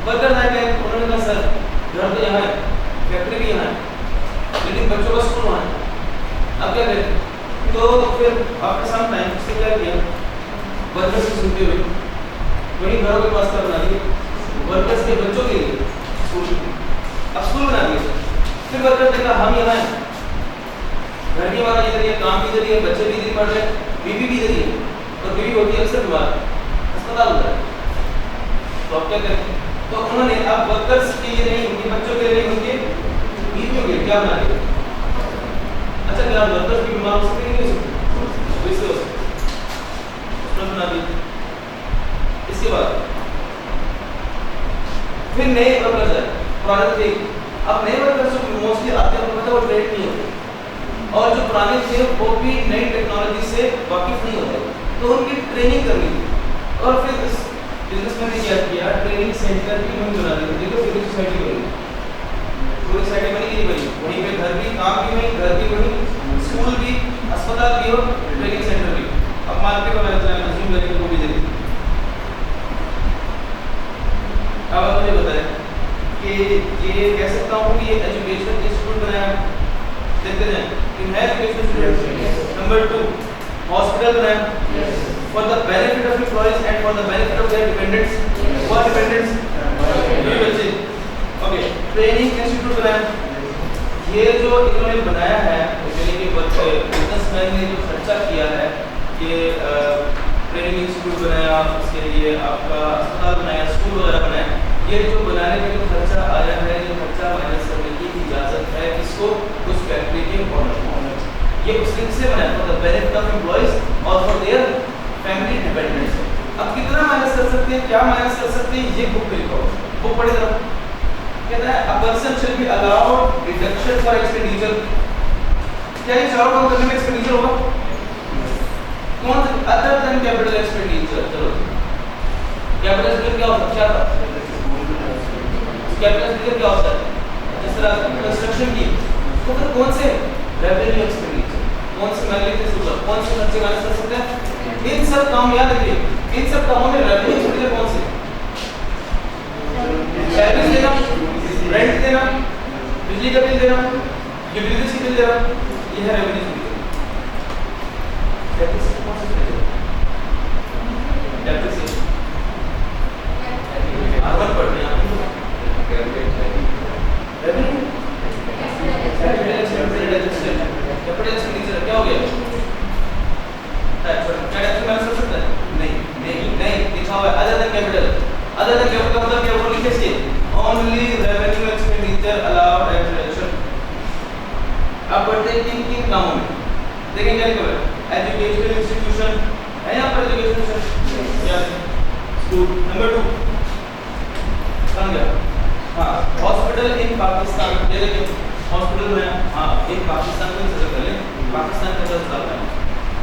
Workers आए गए, उन्होंने कहा सर काम यहाँ है, घर भी हमारा इधर ही है, काम भी इधर ही है, बच्चे भी इधर ही पढ़ रहे हैं, बीवी भी इधर ही है, और बीवी होती है अक्सर बीमार, अस्पताल होता है, तो आप क्या करें? तो उन्होंने अब वर्कर्स के लिए नहीं, उनके बच्चों के लिए नहीं, उनके बीवियों के लिए क्या बना दिया? अच्छा, क्या वर्कर्स भी बीमार हो सकते हैं? नहीं हो सकते, वैसे हो सकते, बना दिया। इसके बाद फिर नए वर्कर्स है, पुराने थे, अब नए वर्कर्स जो मोस्टली आते हैं, मतलब वो ट्रेन नहीं होते, और जो पुराने थे वो भी नई टेक्नोलॉजी से वाकिफ नहीं होते, तो उनकी ट्रेनिंग करनी थी। और फिर इस बिजनेसमैन ने क्या किया, ट्रेनिंग सेंटर की मुहिम बना दी। देखो पूरी सोसाइटी बनी, पूरी सोसाइटी बनी कि बनी, वहीं पे घर भी, काम भी वहीं, घर भी वहीं, स्कूल भी, अस्पताल भी और ट्रेनिंग सेंटर भी। अब मार्केट में कंज्यूम करेंगे वो भी देखेंगे। अब आप मुझे बताएं कि ये कह सकता हूँ कि ये एजुकेशन इंस्टीट्यूट बनाया, देखते हैं कि है एजुकेशन इंस्टीट्यूट। नंबर 2, हॉस्पिटल बनाया for the benefit of employees and for the benefit of their dependents. For dependents ये बच्चे, ओके। ट्रेनिंग इंस्टीट्यूट बनाया, ये जो इन्होंने बनाया है, यानी कि बिजनेसमैन ने जो खर्चा किया है, ये ट्रेनिंग इंस्टीट्यूट बनाया, उसके लिए आपका अस्पताल बनाया, स्कूल वगैरह बनाया, ये जो बनाने में जो खर्चा आया है, ये खर्चा माइनस करने की इजाज़त है इसको उस फैक्ट्री के ओनर को। ये उस दिन से बनाया for the benefit of employees और फॉर देयर फैमिली डिपेंडेंट्स। अब कितना माइनस कर सकते हैं, क्या माइनस कर सकते हैं, ये बुक में लिखा हो, बुक पढ़े जरा। कहता है a person shall be allowed deduction for expenditure. क्या ये चारों काम करने में एक्सपेंडिचर होगा? कौन सा अदर देन कैपिटल एक्सपेंडिचर? चलो कैपिटल एक्सपेंडिचर क्या होता है, क्या था कैपिटल एक्सपेंडिचर क्या होता है? जिस तरह कंस्ट्रक्शन की, तो फिर कौन से रेवेन्यू एक्सपेंडिचर, कौन से मैग्नेटिक सूत्र, कौन से खर्चे माइनस कर सकते हैं? इन सब काम याद रखिए, इन सब कामों में रेवेन्यू एक्सपेंडिचर कौन से? सैलरी देना, रेंट देना, बिजली का बिल देना, यूटिलिटी बिल देना, ये है रेवेन्यू एक्सपेंडिचर। डेप्रिसिएशन कौन से एक्सपेंडिचर? डेप्रिसिएशन आवर पढ़ रहे हैं रेवेन्यू कैपिटल एक्सपेंडिचर क्या हो गया? क्या डेप्थ में कर सकता है? नहीं लिखा हुआ है other than capital. Other than capital का मतलब क्या वो लिखे से only revenue expenditure allowed as reduction. अब बढ़ते हैं किन कामों में, देखें क्या लिखा हुआ है, एजुकेशनल इंस्टीट्यूशन है यहाँ पर, एजुकेशन इंस्टीट्यूशन या स्कूल। नंबर 2 कहाँ गया? हाँ, हॉस्पिटल इन पाकिस्तान, ये देखिए हॉस्पिटल में, हाँ एक पाकिस्तान में सर्च कर लें, पाकिस्तान का सर्च डालना है।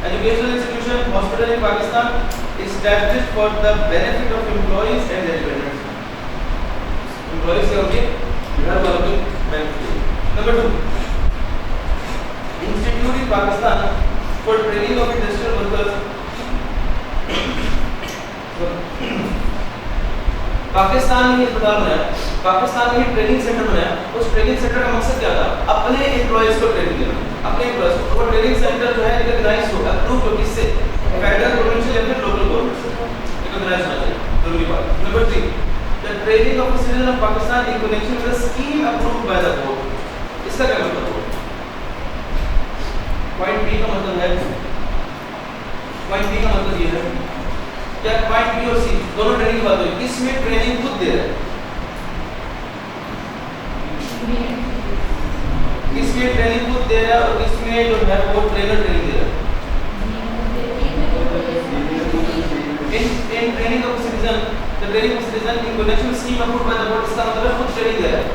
Educational institution hospital in Pakistan established for the benefit of employees and their dependents। Employees के होंगे घर वालों के benefit. Number 2, institute in Pakistan for training of industrial workers. Pakistan में अस्पताल बनाया, पाकिस्तान में ट्रेनिंग सेंटर बनाया। उस ट्रेनिंग सेंटर का मकसद क्या था? अपने एम्प्लॉइज को ट्रेनिंग देना, अपने एम्प्लॉइज को। वो ट्रेनिंग सेंटर जो है रिकॉग्नाइज होगा, अप्रूव होगा किससे? फेडरल, प्रोविंशियल या फिर लोकल गवर्नमेंट से रिकॉग्नाइज होना चाहिए, जरूरी बात। Number 3, the training of citizen of Pakistan in connection with the scheme approved by the board. इसका क्या मतलब है? पॉइंट बी का मतलब है, पॉइंट बी का मतलब ये है क्या पॉइंट बी और सी दोनों ट्रेनिंग की बात हो रही है, इसमें ट्रेनिंग खुद दे रहा है, इसमें ट्रेनिंग खुद दे रहा है और इसमें जो है वो ट्रेनर ट्रेनिंग दे रहा है। In training of citizen, the training of citizen in connection scheme approved by the board, इसका मतलब है खुद ट्रेनिंग दे रहा है,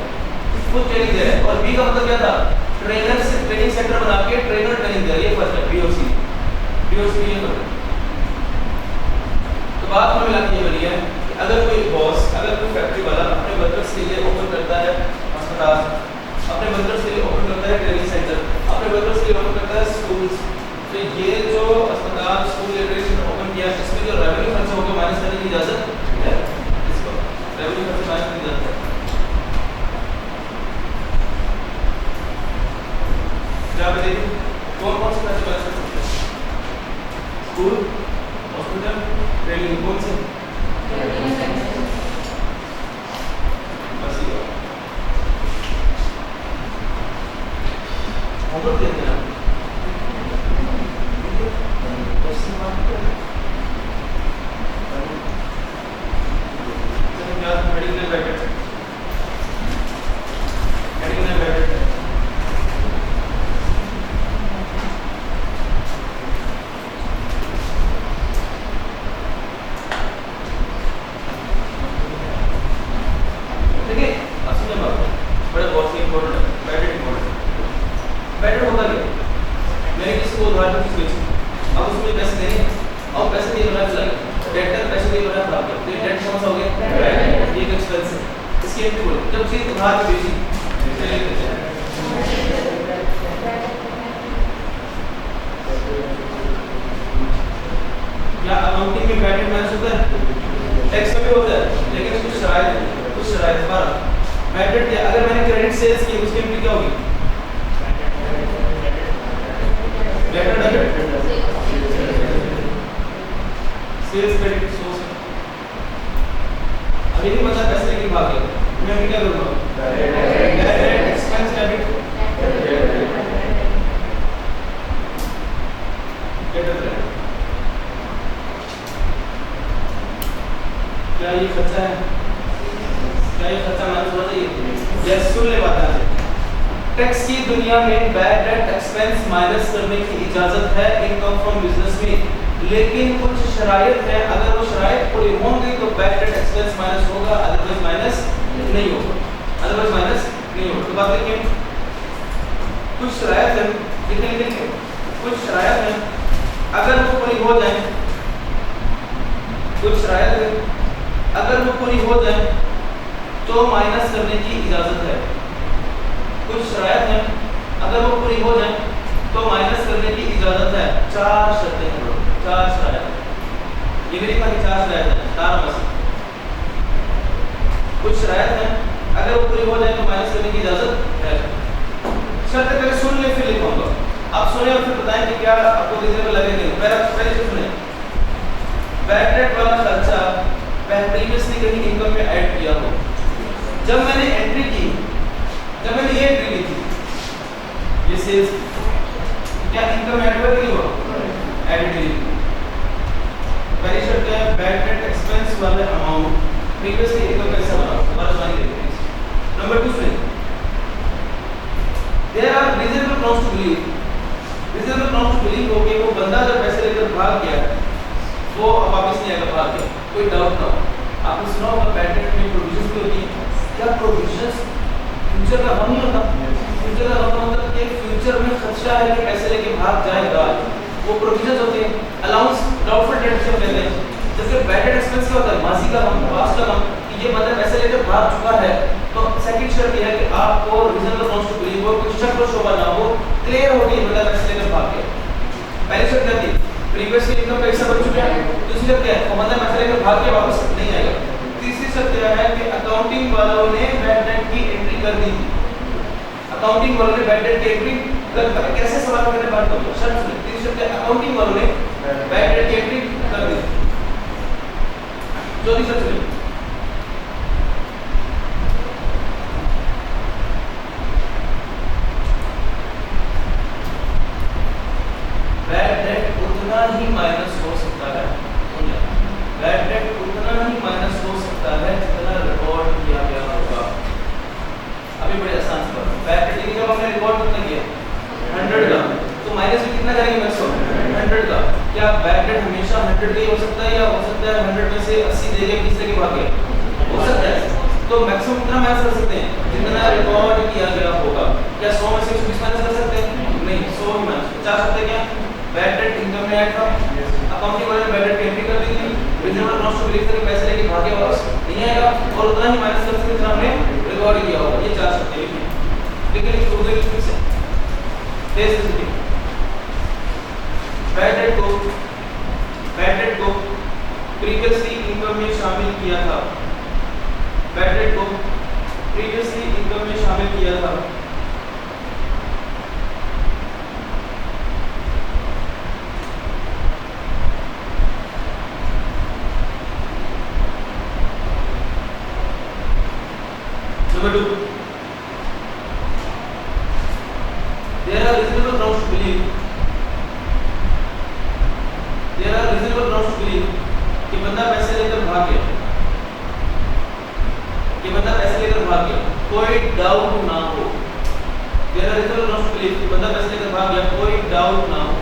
खुद ट्रेनिंग दे रहा है। और बी का मतलब क्या था? ट्रेनर से ट्रेनिंग सेंटर बना के ट्रेनर ट्रेनिंग दे रहा है। ये फर्क है बी और सी, बी और सी ये फर्क है। तो बात हमें मिलाती है बनी है कि अगर कोई बॉस, अगर कोई फैक्ट्री वाला अपने वर्कर्स के लिए ओपन करता है अस्पताल, अपने वर्कर्स के लिए ओपन करता है ट्रेनिंग सेंटर, अपने वर्कर्स के लिए ओपन करता है स्कूल्स, तो ये जो अस्पताल, स्कूल या ट्रेनिंग सेंटर ओपन किया, इसमें जो रेवेन्यू खर्च होगा माइनस करने की इजाजत है, इसको रेवेन्यू खर्च माइनस करने की इजाजत है। क्या बताइए कौन कौन से खर्च माइनस कर सकते हैं? स्कूल, हॉस्पिटल, ट्रेनिंग, कौन से? खुद देख लेना। मेडिकल ब्रैकेट देखिए, अब सुनिए बात, बड़ा बहुत ही इम्पोर्टेंट है। बैटेड होता क्या? मैंने किसी को उधार की चीज बेची, अब उसमें पैसे देने, और पैसे दिए बना चलाएगा, डेटर पैसे दिए बना खराब कर, तो ये डेट कौन सा हो गया? ये एक एक्सपेंस है। इसकी एंट्री बोलो, जब चीज उधार की बेची, क्या अकाउंटिंग में बैटेड मैनेज होता है? टैक्स में भी होता है, लेकिन कुछ शराइत पर बैटेड क्या? अगर मैंने क्रेडिट सेल्स की, उसकी एंट्री क्या होगी? Debit sales credit source. अभी नहीं पता पैसे लेके भाग गए, मैं क्या करूंगा? डायरेक्ट एक्सपेंस डेबिट क्या ये खर्चा है? क्या ये खर्चा माइनस होना चाहिए? यस, सुन ले बात है। टैक्स की दुनिया में बैड डेट एक्सपेंस माइनस करने की इजाजत है इनकम फ्रॉम बिजनेस में, लेकिन कुछ शराइत है, अगर वो शराइत पूरी होंगी तो बैड डेट एक्सपेंस माइनस होगा, अदरवाइज माइनस नहीं होगा। तो बात देखिए, कुछ शराइत है, देखिए कुछ शराइत है, अगर वो पूरी हो जाए, कुछ शराइत है अगर वो पूरी हो जाए तो माइनस करने की इजाजत है। कुछ शराइत हैं, अगर वो पूरी हो जाए तो माइनस करने की इजाजत है। 4 शर्तें हैं, 4 शराइत। ये भी लिखा कि 4 शराइत हैं, 4 में से कुछ शराइत हैं, अगर वो पूरी हो जाए तो माइनस करने की इजाजत है। शर्त पहले सुन ले, फिर लिखूंगा। आप सुने और फिर बताएं कि क्या आपको रीजनेबल लगे नहीं। पहले सुने, बैड डेट वाला खर्चा प्रीवियसली कहीं इनकम में ऐड किया हो। जब मैंने एंट्री की, जब मैंने ये एंट्री की थी, ये सेल्स, क्या इनकम ऐड हुआ कि नहीं हुआ? ऐड की। पहली शर्त क्या है? बैड डेट एक्सपेंस वाले अमाउंट प्रीवियसली इनकम कैसे बना, दोबारा सुनाई देंगे। नंबर 2 सुनिए, there are reasonable grounds to believe, reasonable grounds to believe हो कि वो बंदा जब पैसे लेकर भाग गया वो अब वापस नहीं आएगा भाग के, कोई डाउट ना हो। आपने सुना होगा बैड डेट में प्रोविजंस भी होती हैं। क्या प्रोविजंस? फ्यूचर का हम नहीं होता, फ्यूचर का मतलब कि फ्यूचर में खर्चा है कि पैसे लेके भाग जाएगा, वो प्रोविजंस होते हैं। अलाउंस डाउटफुल डेट से कहते हैं। जैसे बैड डेट एक्सपेंस क्या होता है? माजी का हम, पास्ट का हम, कि ये बंदा पैसे लेकर भाग चुका है। तो सेकंड शर्त यह है कि आपको रीजनेबल ग्राउंड्स टू बिलीव हो, कुछ शक और शोभा ना हो, क्लियर हो कि ये बंदा पैसे लेकर भाग गया। पहली शर्त क्या थी? प्रीवियसली इनकम का हिस्सा बन चुका है। दूसरी शर्त क्या है? वो बंदा पैसे लेकर भाग के वापस नहीं आएगा। तीसरी शर्त क्या है कि अकाउंटिंग वालों ने बैड डेट की एंट्री कर दी थी। अकाउंटिंग वालों ने बैड डेट की एंट्री कर, कैसे सवाल करने बात करो। शर्त सुनिए, तीसरी शर्त है अकाउंटिंग वालों ने बैड डेट की एंट्री कर दी। चौथी शर्त सुनिए, बैड डेट उतना ही माइनस हो सकता है, बैड डेट उतना ही माइनस हो सकता है जितना रिकॉर्ड किया गया होगा। अभी बड़े आसान से बात, बैड डेट जब हमने रिकॉर्ड कितना किया 100 का, तो माइनस में कितना करेंगे मैक्सिमम 100 का। क्या बैड डेट हमेशा 100 का ही हो सकता है, या हो सकता है 100 में से 80 दे के 20 लेके भाग गए? हो सकता है। तो मैक्सिमम कितना माइनस कर सकते हैं? जितना रिकॉर्ड किया गया होगा। क्या 100 में से 20 माइनस कर सकते हैं? नहीं, 100 ही माइनस। 50 सकते क्या? बैड डेट इनकम में ऐड था, अकाउंटिंग वाले ने बैड डेट की एंट्री कर दी थी, रीजनेबल ग्राउंड्स टू बिलीव करके पैसे लेके भागे वापस नहीं आएगा, और उतना ही माइनस कर सकते जितना हमने रिकॉर्ड किया होगा। ये 4 सकते हैं, लेकिन एक दूसरे की फिर से तेज से बैड डेट को प्रीवियसली इनकम में शामिल किया था, बैड डेट को प्रीवियसली इनकम में शामिल किया था। Number 2, there there are reasonable grounds to believe कि बंदा पैसे लेकर भाग गया, कोई डाउट ना हो। there are reasonable grounds to believe कि बंदा पैसे लेकर भाग गया, कोई डाउट ना हो।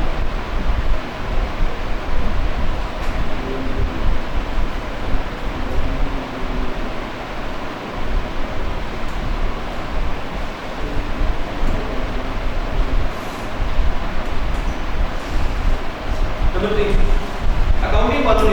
Number 3, accounting for the